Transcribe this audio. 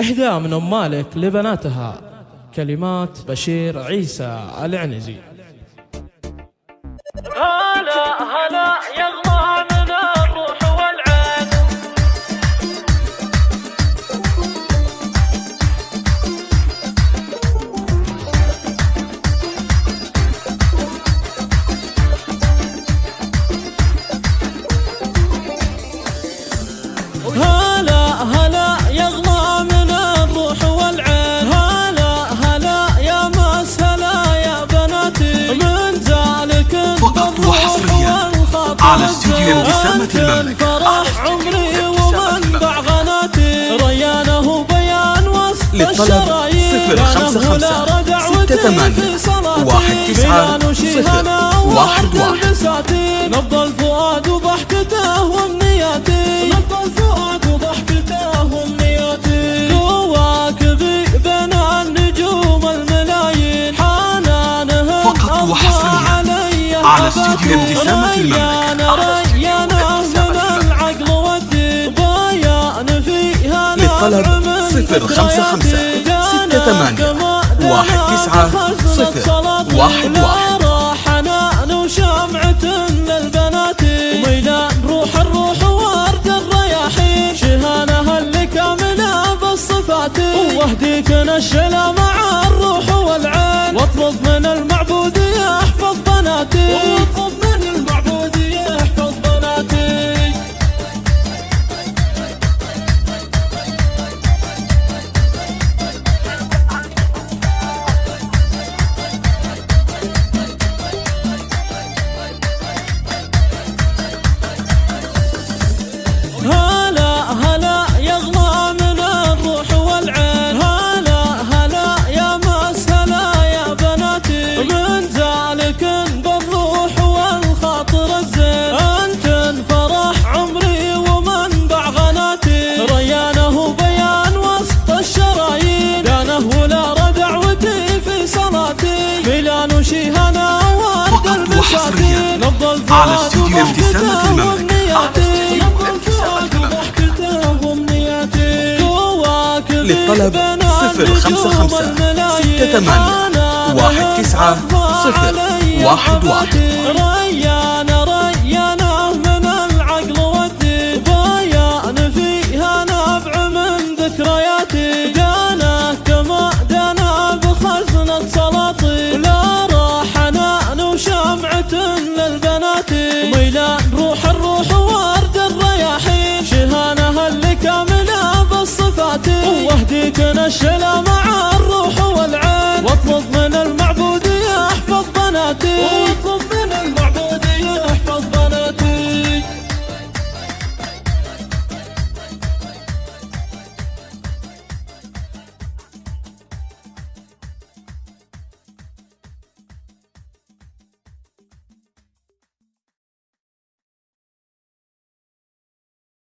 إحدى من أم مالك لبناتها، كلمات بشير عيسى العنزي. هلا هلا يغلى من الروح والعين، هلا هلا يغلى من الروح والعين، هلا هلا يا مسهلا يا بناتي، من ذلك فقط وحصريا على استوديو ابتسامة المملكة. فرح عمري ومنبع غناتي، ريانه بيان وسط الشرايين، 055 68 19 نبض الفؤاد وضحكته وامنياتي، نبض الفؤاد وضحكته وامنياتي، كواكبي بين النجوم الملايين، حنانه فقط وحصريا على استوديو ابتسامة المملكة. ريانه من العقل والدين، بيان فيها للطلب 055 68 19 حنان وشمعة للبنات، وميدان الروح ورد الرياحين، شهانها اللي كاملة بالصفات، واهديك نشلة مع الروح والعين، واطلب من المعبود يحفظ بناتي، واطلب من المعبود يحفظ بناتي. هلا هلا يغلى من الروح والعين، هلا هلا يا مسهلا يا بناتي، من ذلك بالروح والخاطر الزين، انتن فرح عمري ومنبع غناتي، ريانه بيان وسط الشرايين، دانه ولا دعوتي في صلاتي، ميلان وشيهنا ورد البساتين، نبض على الفؤاد استوديو ابتسامة المملكة. للطلب 055 68 19 ريانه من العقل والدين، بيان فيها نبع من ذكرياتي، دانه كما دانا بخزنة سلاطين، لا راح حنان وشمعة للبنات، ميلان الروح ورد الرياحين، شهانها اللي كاملة بالصفات، واهديك نشلة مع الروح والعين، واطلب من المعبود يحفظ بناتي.